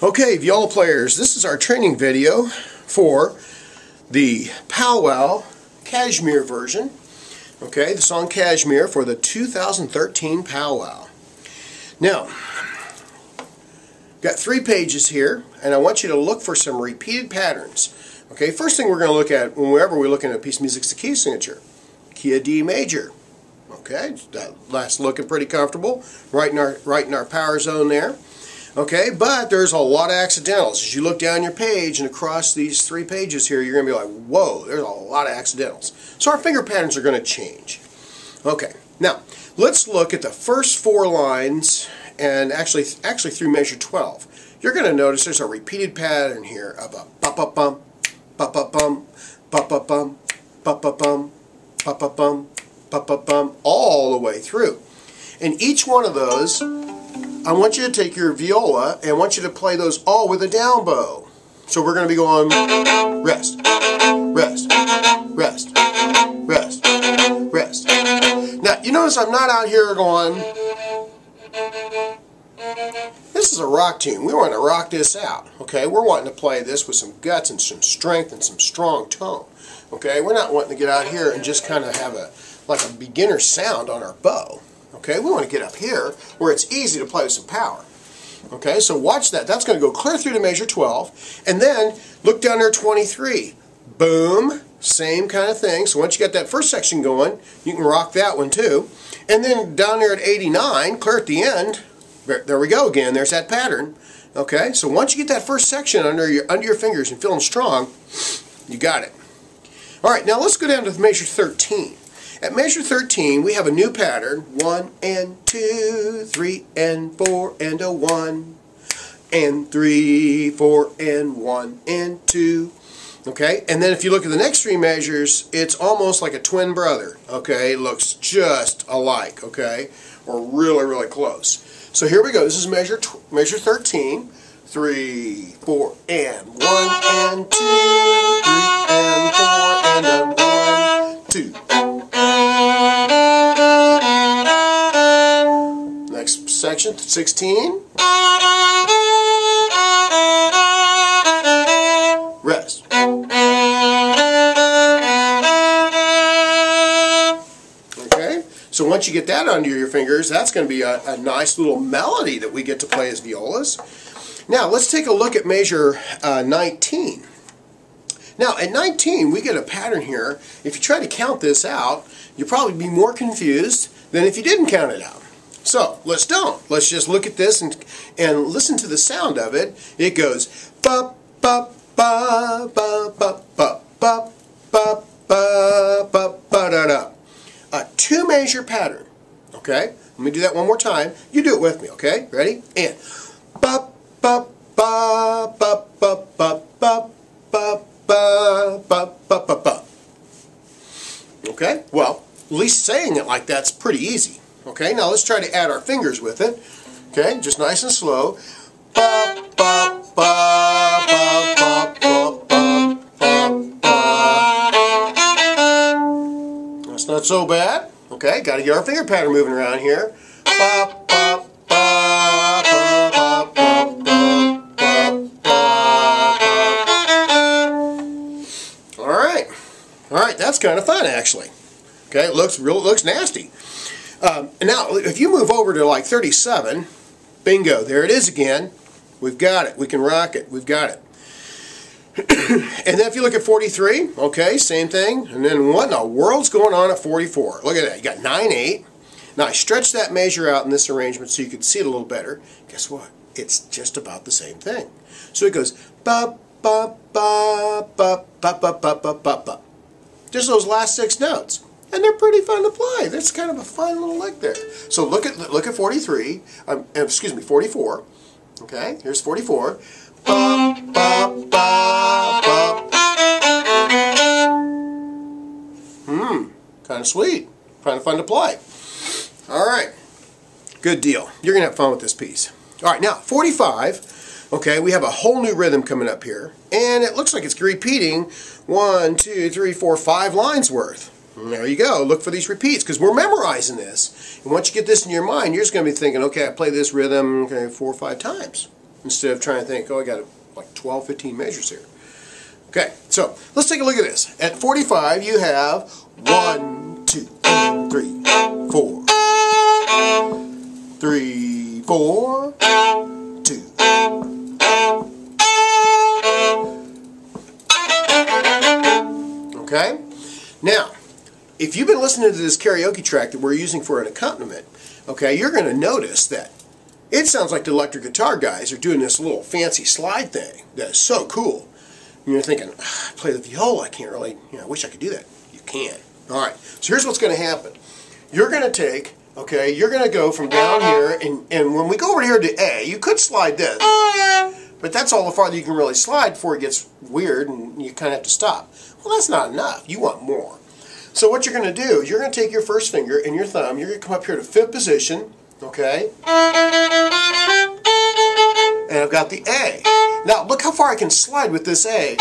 Okay, viola players, this is our training video for the Powwow Kashmir version. Okay, the song Kashmir for the 2013 Powwow. Now, got 3 pages here, and I want you to look for some repeated patterns. Okay, first thing we're going to look at whenever we're looking at a piece of music is the key signature. Key of D major. Okay, that's looking pretty comfortable, right in our power zone there. Okay, but there's a lot of accidentals. As you look down your page and across these 3 pages here, you're going to be like, whoa, there's a lot of accidentals. So our finger patterns are going to change. Okay, now let's look at the first 4 lines and actually through measure 12. You're going to notice there's a repeated pattern here of a bum-bum-bum, bum-bum-bum, bum-bum-bum, bum-bum-bum, bum-bum-bum, bum-bum-bum, all the way through. And each one of those, I want you to take your viola and I want you to play those all with a down bow. So we're going to be going rest, rest, rest, rest, rest. Now you notice I'm not out here going, this is a rock tune. We want to rock this out. Okay, we're wanting to play this with some guts and some strength and some strong tone. Okay, we're not wanting to get out here and just kind of have like a beginner sound on our bow. Okay, we want to get up here where it's easy to play with some power. Okay, so watch that. That's going to go clear through to measure 12. And then look down there 23. Boom. Same kind of thing. So once you got that first section going, you can rock that one too. And then down there at 89, clear at the end, there we go again. There's that pattern. Okay, so once you get that first section under your fingers and feeling strong, you got it. All right, now let's go down to measure 13. At measure 13, we have a new pattern. 1 and 2, 3 and 4 and a 1 and 3, 4 and 1 and 2. Okay, and then if you look at the next 3 measures, it's almost like a twin brother. Okay, it looks just alike. Okay, or really, really close. So here we go. This is measure 13. 3, 4 and 1 and 2, 3 and 4 and a 1, 2. Next section, 16. Rest. Okay, so once you get that under your fingers, that's going to be a nice little melody that we get to play as violas. Now, let's take a look at measure 19. Now, at 19, we get a pattern here. If you try to count this out, you'll probably be more confused than if you didn't count it out. So, let's don't. Let's just look at this and listen to the sound of it. It goes ba ba ba ba ba ba ba ba ba ba ba da da. A 2-measure pattern. Okay? Let me do that one more time. You do it with me, okay? Ready? And ba ba ba ba ba ba ba ba ba ba ba ba ba. Okay? Well, at least saying it like that's pretty easy. Okay, now let's try to add our fingers with it. Okay, just nice and slow. Ba, ba, ba, ba, ba, ba, ba, ba, ba. That's not so bad. Okay, got to get our finger pattern moving around here. Ba, ba, ba, ba, ba, ba, ba, ba, ba. All right, that's kind of fun actually. Okay, it looks nasty. Now, if you move over to like 37, bingo, there it is again. We've got it. We can rock it. We've got it. And then if you look at 43, okay, same thing. And then what in the world's going on at 44? Look at that. You got 9/8. Now, I stretched that measure out in this arrangement so you could see it a little better. Guess what? It's just about the same thing. So it goes ba ba ba ba ba ba ba ba ba ba. Just those last 6 notes. And they're pretty fun to play. That's kind of a fun little lick there. So look at 43. Excuse me, 44. Okay, here's 44. Ba, ba, ba, ba. Kind of sweet. Kind of fun to play. All right, good deal. You're gonna have fun with this piece. All right, now 45. Okay, we have a whole new rhythm coming up here, and it looks like it's repeating 1, 2, 3, 4, 5 lines worth. And there you go. Look for these repeats because we're memorizing this. And once you get this in your mind, you're just going to be thinking, okay, I play this rhythm 4 or 5 times. instead of trying to think, oh, I got like 12, 15 measures here. Okay, so let's take a look at this. At 45, you have 1, 2, 3, 4. 3, 4, 2. Okay? Now, if you've been listening to this karaoke track that we're using for an accompaniment, okay, you're going to notice that it sounds like the electric guitar guys are doing this little fancy slide thing that is so cool. And you're thinking, I play the viola, I can't really, I wish I could do that. You can. Alright, so here's what's going to happen. You're going to take, okay, you're going to go from down here, and when we go over here to A, you could slide this. But that's all the farther you can really slide before it gets weird and you kind of have to stop. Well, that's not enough. You want more. So what you're going to do is you're going to take your first finger and your thumb, you're going to come up here to 5th position, okay? And I've got the A. Now, look how far I can slide with this A.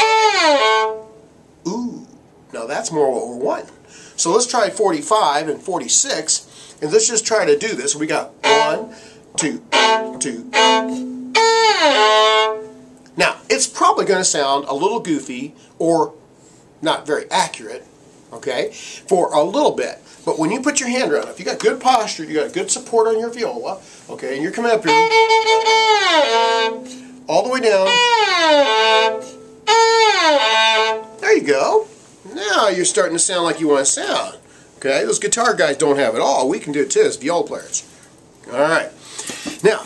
Ooh, now that's more what we're wanting. So let's try 45 and 46, and let's just try to do this. We got 1, 2, 2. Now, it's probably going to sound a little goofy or not very accurate, okay, for a little bit. But when you put your hand around it, if you got good posture, you got good support on your viola, okay, and you're coming up here, all the way down. There you go. Now you're starting to sound like you want to sound. Okay, those guitar guys don't have it all. We can do it too as viola players. Alright. Now,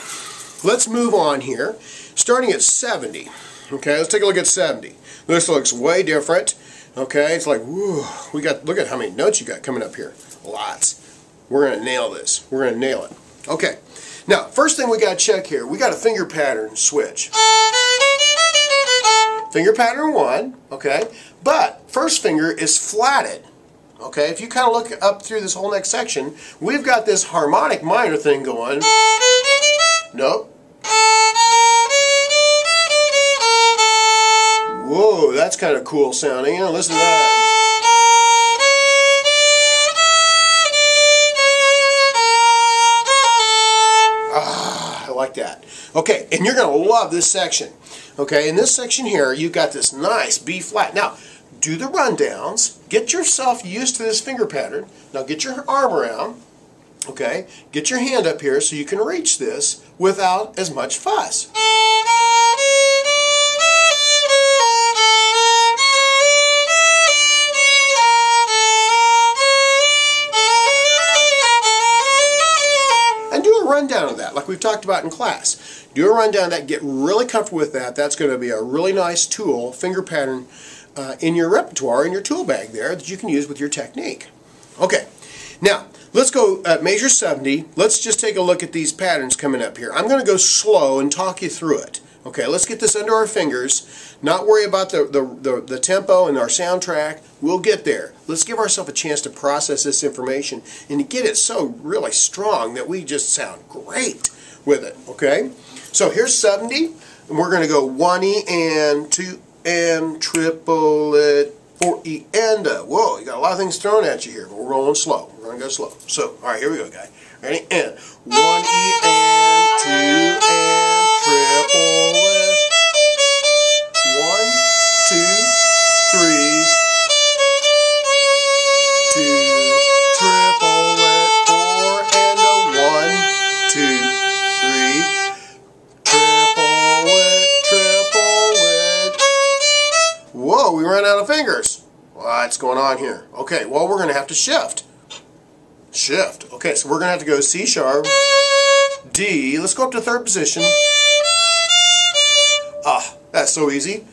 let's move on here. Starting at 70. Okay, let's take a look at 70. This looks way different. Okay, it's like, whoo, look at how many notes you got coming up here. Lots. We're going to nail this. We're going to nail it. Okay. Now, first thing we got to check here, we got a finger pattern switch. Finger pattern 1, okay, but first finger is flatted. Okay, if you kind of look up through this whole next section, we've got this harmonic minor thing going. Nope. Whoa, that's kind of cool sounding. You know, listen to that. Ah, I like that. Okay, and you're going to love this section. Okay, in this section here, you've got this nice B flat. Now, do the rundowns. Get yourself used to this finger pattern. Now, get your arm around. Okay, get your hand up here so you can reach this without as much fuss. And do a rundown of that, like we've talked about in class. Do a rundown of that, get really comfortable with that. That's going to be a really nice tool, finger pattern, in your repertoire, in your tool bag there, that you can use with your technique. Okay, now, let's go measure 70. Let's just take a look at these patterns coming up here. I'm going to go slow and talk you through it. Okay, let's get this under our fingers. Not worry about the tempo and our soundtrack. We'll get there. Let's give ourselves a chance to process this information and to get it so really strong that we just sound great with it. Okay, so here's 70, and we're going to go 1E and 2 and triple it, 4E and whoa, you got a lot of things thrown at you here, but we're rolling slow. We're going to go slow. So, alright, here we go, guy. Ready? And 1E and 2 and triple it. 1, 2, 3. 2, triple it. 4 and a 1, 2, 3. Triple it. Whoa, we ran out of fingers. What's going on here? Okay, well, we're going to have to shift. Shift. Okay, so we're going to have to go C sharp, D. Let's go up to 3rd position. Ah, that's so easy.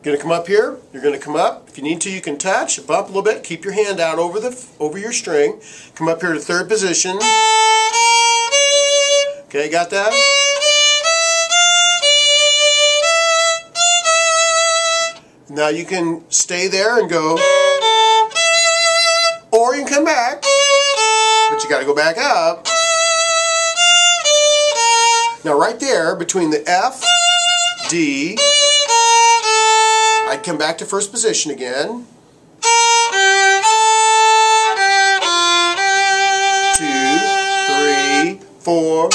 Going to come up here. You're going to come up. If you need to, you can touch, bump a little bit. Keep your hand out over your string. Come up here to 3rd position. Okay, got that? Now you can stay there and go, or you can come back, but you got to go back up. Now right there, between the F, D, I'd come back to 1st position again. 2, 3, 4.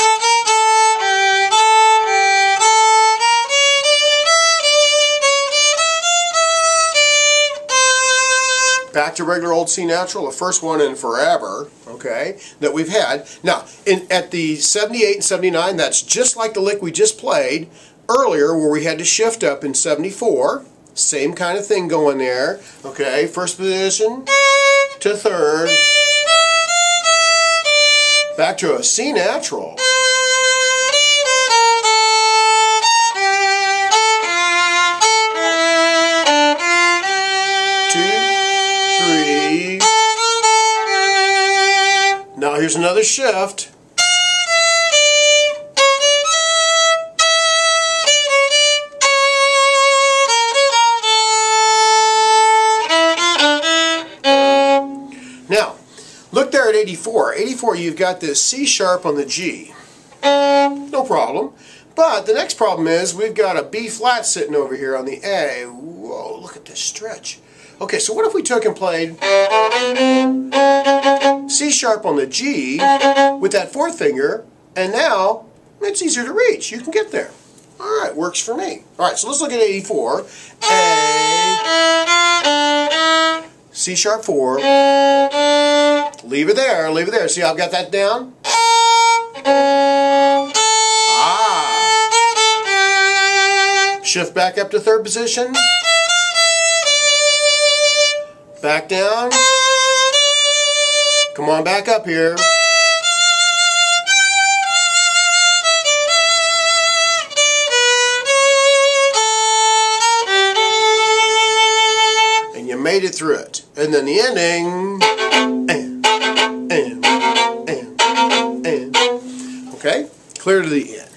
Back to regular old C natural, the first one in forever, okay, that we've had. Now, at the 78 and 79, that's just like the lick we just played earlier where we had to shift up in 74. Same kind of thing going there, okay, first position to third, back to a C natural. Now here's another shift. Now, look there at 84. 84, you've got this C sharp on the G. No problem. But the next problem is we've got a B flat sitting over here on the A. Whoa, look at this stretch. Okay, so what if we took and played C sharp on the G with that fourth finger, and now it's easier to reach. You can get there. All right, works for me. All right, so let's look at 84. A, C sharp 4, leave it there, leave it there. See how I've got that down? Ah. Shift back up to third position. Back down. Come on back up here. And you made it through it. And then the ending. And. Okay? Clear to the end.